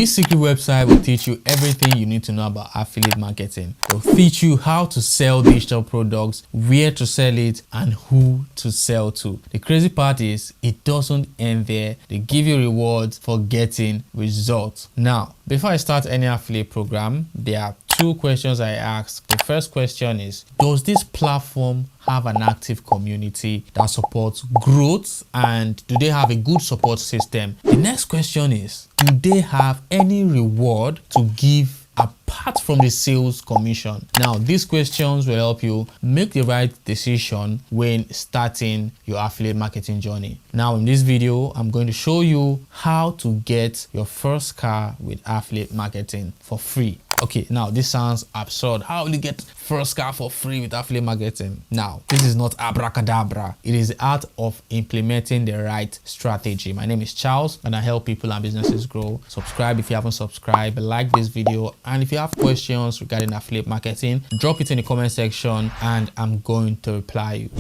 This secret website will teach you everything you need to know about affiliate marketing. It will teach you how to sell digital products, where to sell it, and who to sell to. The crazy part is it doesn't end there. They give you rewards for getting results. Now, before I start any affiliate program, there are two questions I ask. The first question is, does this platform have an active community that supports growth, and do they have a good support system? The next question is, do they have any reward to give apart from the sales commission? Now, these questions will help you make the right decision when starting your affiliate marketing journey. Now, in this video, I'm going to show you how to get your first car with affiliate marketing for free. Okay, now this sounds absurd. How will you get first car for free with affiliate marketing? Now, this is not abracadabra. It is the art of implementing the right strategy. My name is Charles and I help people and businesses grow. Subscribe if you haven't subscribed, like this video, and if you have questions regarding affiliate marketing, drop it in the comment section and I'm going to reply you.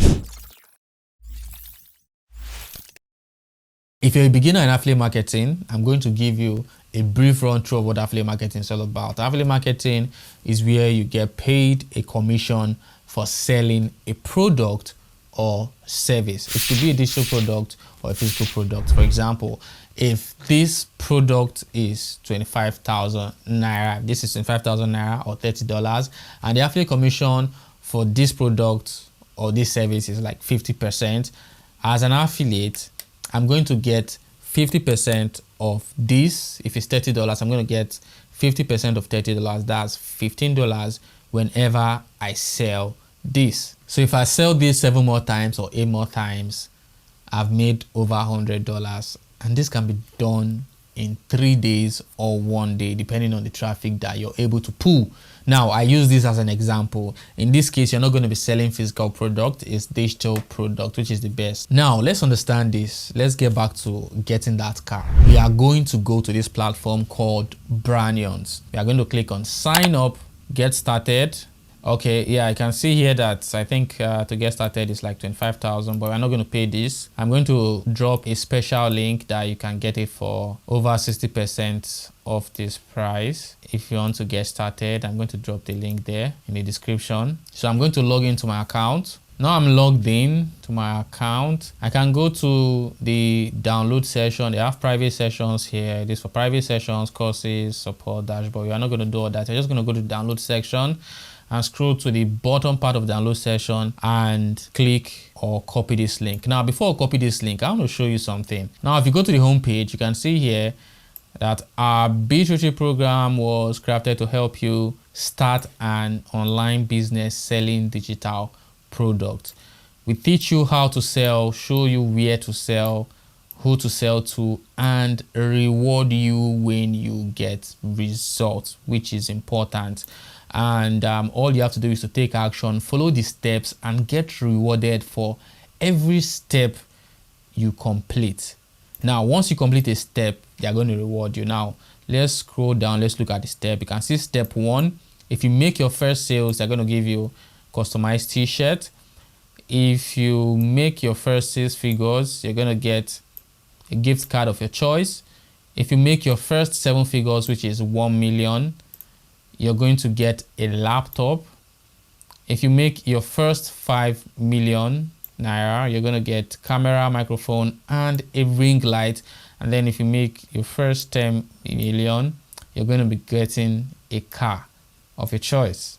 If you're a beginner in affiliate marketing, I'm going to give you a brief run through of what affiliate marketing is all about. Affiliate marketing is where you get paid a commission for selling a product or service. It could be a digital product or a physical product. For example, if this product is 25,000 naira, this is 25,000 naira or $30, and the affiliate commission for this product or this service is like 50%. As an affiliate, I'm going to get 50% of this. If it's $30, I'm going to get 50% of $30. That's $15 whenever I sell this. So if I sell this 7 more times or 8 more times, I've made over $100, and this can be done in 3 days or 1 day, depending on the traffic that you're able to pull. Now, I use this as an example. In this case, you're not going to be selling physical product, it's digital product, which is the best. Now, let's understand this. Let's get back to getting that car. We are going to go to this platform called Branions. We are going to click on sign up, get started. Okay, yeah, I can see here that I think to get started is like 25,000, but we're not going to pay this. I'm going to drop a special link that you can get it for over 60% of this price. If you want to get started, I'm going to drop the link there in the description. So I'm going to log into my account. Now I'm logged in to my account. I can go to the download session. They have private sessions here. This for private sessions, courses, support, dashboard. We are not going to do all that. We're just going to go to the download section and scroll to the bottom part of the download session and click or copy this link. Now, before I copy this link, I want to show you something. Now, if you go to the home page, you can see here that our B33 program was crafted to help you start an online business selling digital products. We teach you how to sell, show you where to sell, who to sell to, and reward you when you get results, which is important. And all you have to do is to take action, follow the steps, and get rewarded for every step you complete. Now, once you complete a step, they are going to reward you. Now, let's scroll down. Let's look at the step. You can see step 1. If you make your first sales, they're going to give you customized t-shirt. If you make your first 6 figures, you're going to get a gift card of your choice. If you make your first 7 figures, which is 1 million, you're going to get a laptop. If you make your first 5 million naira, you're going to get camera, microphone, and a ring light. And then if you make your first 10 million, you're going to be getting a car of your choice.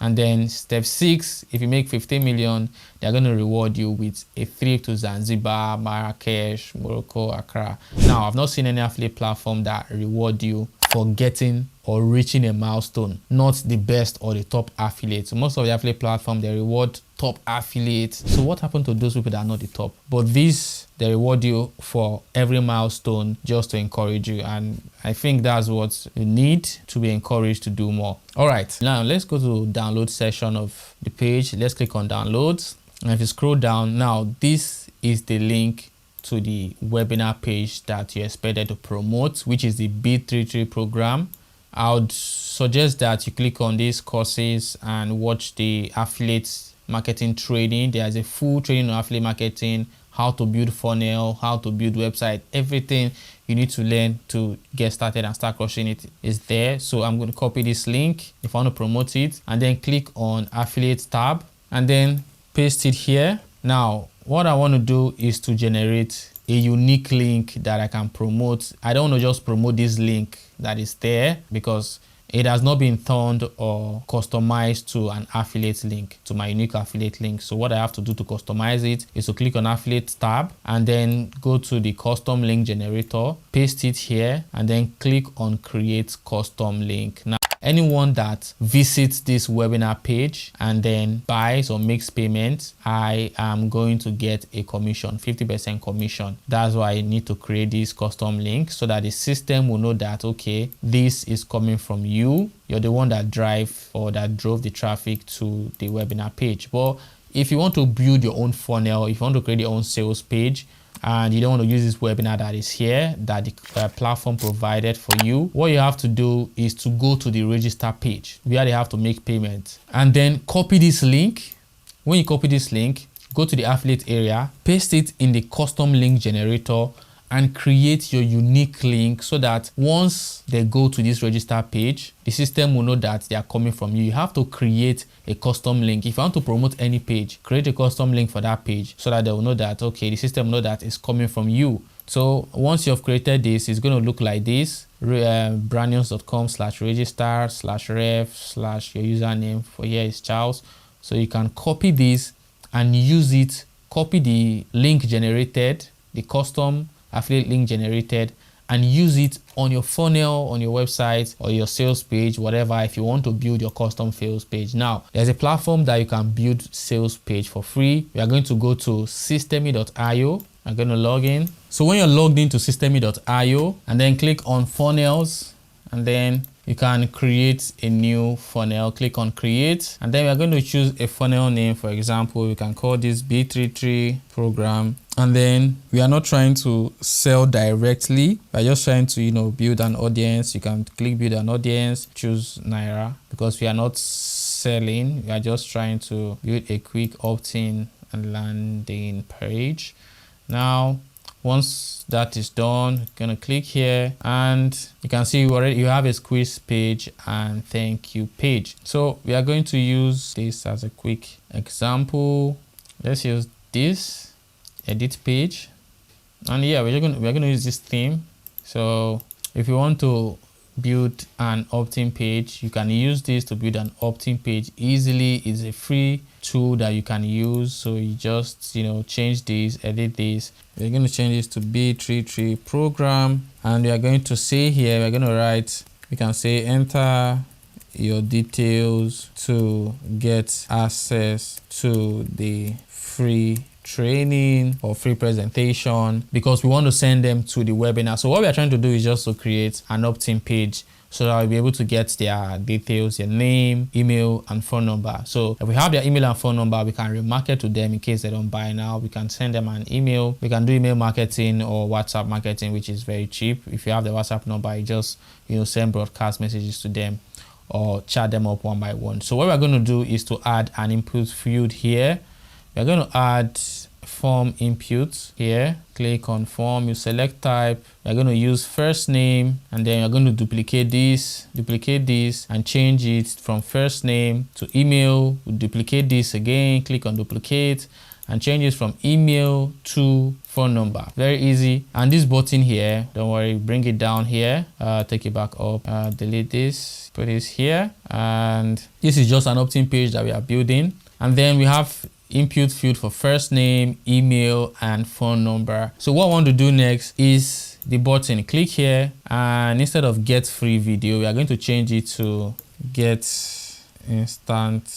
And then step 6, if you make 15 million, they're going to reward you with a trip to Zanzibar, Marrakesh, Morocco, Accra. Now, I've not seen any affiliate platform that reward you for getting or reaching a milestone, not the best or the top affiliates. So most of the affiliate platform, they reward top affiliates. So what happened to those people that are not the top? But this, they reward you for every milestone just to encourage you. And I think that's what you need to be encouraged to do more. All right, now let's go to download section of the page. Let's click on downloads. And if you scroll down, now this is the link to the webinar page that you're expected to promote, which is the B33 program. I would suggest that you click on these courses and watch the affiliate marketing training. There's a full training on affiliate marketing, how to build funnel, how to build website, everything you need to learn to get started and start crushing it is there. So I'm going to copy this link if I want to promote it, and then click on affiliate tab and then paste it here. Now, what I want to do is to generate a unique link that I can promote. I don't want to just promote this link that is there because it has not been turned or customized to an affiliate link, to my unique affiliate link. So what I have to do to customize it is to click on affiliate tab and then go to the custom link generator, paste it here, and then click on create custom link. Now, anyone that visits this webinar page and then buys or makes payments, I am going to get a commission, 50% commission. That's why I need to create this custom link so that the system will know that, okay, this is coming from you. You're the one that drove the traffic to the webinar page. But if you want to build your own funnel, if you want to create your own sales page, and you don't want to use this webinar that is here, that the platform provided for you, what you have to do is to go to the register page where they have to make payments, and then copy this link. When you copy this link, go to the affiliate area, paste it in the custom link generator, and create your unique link so that once they go to this register page, the system will know that they are coming from you. You have to create a custom link. If you want to promote any page, create a custom link for that page so that they will know that, okay, the system will know that it's coming from you. So once you've created this, it's going to look like this: branions.com/register/ref/ your username for here is Charles. So you can copy this and use it, copy the link generated, the custom affiliate link generated, and use it on your funnel, on your website or your sales page, whatever, if you want to build your custom sales page. Now, there's a platform that you can build sales page for free. We are going to go to systemi.io. I'm going to log in. So when you're logged into systemi.io and then click on funnels, and then you can create a new funnel. Click on create, and then we are going to choose a funnel name. For example, we can call this B33 program. And then we are not trying to sell directly. We are just trying to, build an audience. You can click build an audience, choose Naira, because we are not selling. We are just trying to build a quick opt-in and landing page. Now, once that is done, you're gonna click here, and you can see you have a quiz page and thank you page. So we are going to use this as a quick example. Let's use this edit page, and yeah, we're gonna use this theme. So if you want to build an opt-in page, you can use this to build an opt-in page easily. It's a free tool that you can use. So you just change this, edit this. We're going to change this to B33 program, and we are going to say here, we're going to write, we can say enter your details to get access to the free training or free presentation, because we want to send them to the webinar. So what we are trying to do is just to create an opt-in page so that we'll be able to get their details, their name, email, and phone number. So if we have their email and phone number, we can remarket to them in case they don't buy now. We can send them an email. We can do email marketing or WhatsApp marketing, which is very cheap. If you have the WhatsApp number, you just send broadcast messages to them or chat them up one by one. So what we're going to do is to add an input field here. We're going to add form input here. Click on form, you select type. We're going to use first name, and then you're going to duplicate this, and change it from first name to email. We'll duplicate this again, click on duplicate, and change it from email to phone number. Very easy. And this button here, don't worry, bring it down here, take it back up, delete this, put this here. And this is just an opt-in page that we are building. And then we have input field for first name, email, and phone number. So what I want to do next is the button. Click here, and instead of get free video, we are going to change it to get instant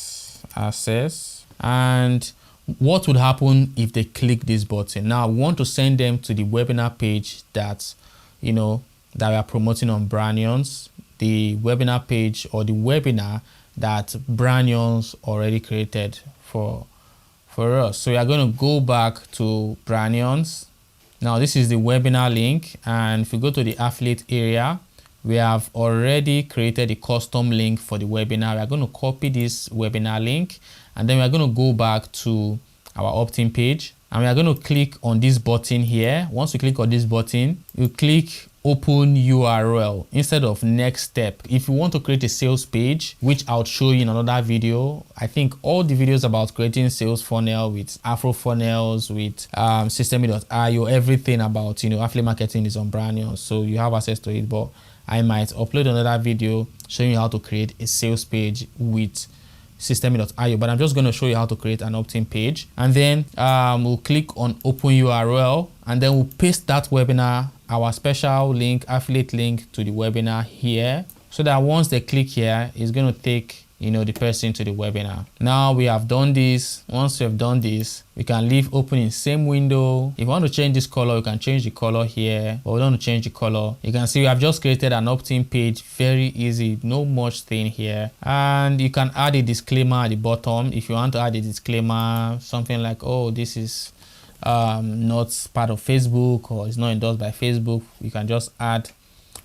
access. And what would happen if they click this button? Now we want to send them to the webinar page that that we are promoting on Branions, the webinar page or the webinar that Branions already created for us. So we are going to go back to Branions. Now this is the webinar link, and if you go to the affiliate area, we have already created a custom link for the webinar. We are going to copy this webinar link, and then we are going to go back to our opt-in page. and we are going to click on this button here. Once you click on this button, you click open URL instead of next step. If you want to create a sales page, which I'll show you in another video, I think all the videos about creating sales funnel with Afro funnels, with Systemi.io, everything about, you know, affiliate marketing is on Branions, so you have access to it. But I might upload another video showing you how to create a sales page with Systemi.io, but I'm just going to show you how to create an opt-in page. And then we'll click on open URL, and then we'll paste that webinar, our special link, affiliate link to the webinar here, so that once they click here, it's going to take, you know, the person to the webinar. Now we have done this. Once we have done this, we can leave open in same window. If you want to change this color, you can change the color here, but we don't want to change the color. You can see we have just created an opt-in page. Very easy, no much thing here. And you can add a disclaimer at the bottom. If you want to add a disclaimer, something like, oh, this is not part of Facebook, or it's not endorsed by Facebook, you can just add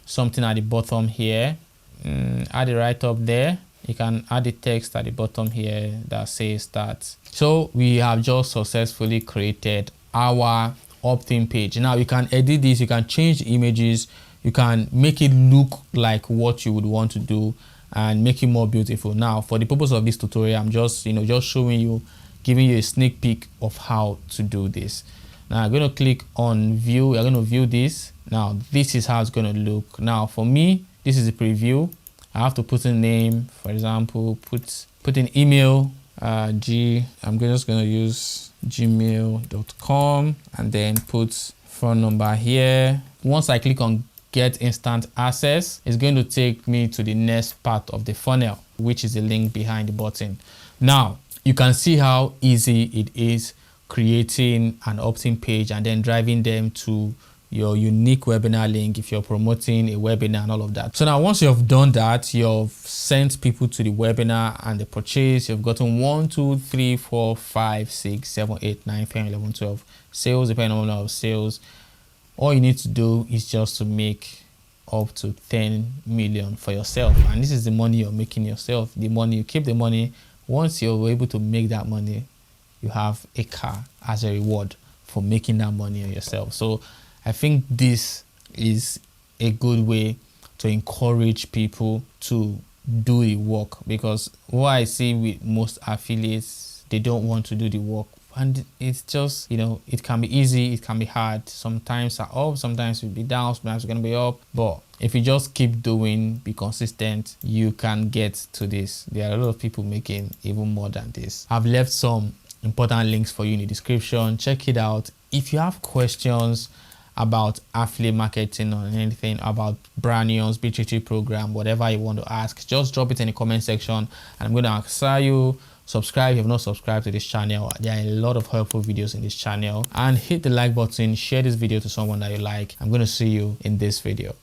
something at the bottom here. Add it right up there. You can add the text at the bottom here that says that. So we have just successfully created our opt-in page. Now you can edit this, you can change the images, you can make it look like what you would want to do and make it more beautiful. Now for the purpose of this tutorial, I'm just, you know, just showing you, giving you a sneak peek of how to do this. Now I'm going to click on view. We're going to view this. Now this is how it's going to look. Now for me, this is a preview. I have to put in name, for example, put in email, I'm just going to use gmail.com, and then put phone number here. Once I click on get instant access, it's going to take me to the next part of the funnel, which is the link behind the button. Now you can see how easy it is creating an opt-in page and then driving them to your unique webinar link if you're promoting a webinar and all of that. So now once you have done that, you've sent people to the webinar and the purchase, you've gotten 1, 2, 3, 4, 5, 6, 7, 8, 9, 10, 11, 12 sales, depending on the number of sales. All you need to do is just to make up to 10 million for yourself. And this is the money you're making yourself. The money, you keep the money. Once you're able to make that money, you have a car as a reward for making that money on yourself. So I think this is a good way to encourage people to do the work, because what I see with most affiliates, they don't want to do the work. And it's just, you know, it can be easy, it can be hard. Sometimes are up, sometimes you'll be down, sometimes you're going to be up. But if you just keep doing, be consistent, you can get to this. There are a lot of people making even more than this. I've left some important links for you in the description. Check it out. If you have questions about affiliate marketing or anything about Branions, B33 program, whatever you want to ask, just drop it in the comment section and I'm going to answer you. Subscribe if you have not subscribed to this channel. There are a lot of helpful videos in this channel, and hit the like button, share this video to someone that you like. I'm going to see you in this video.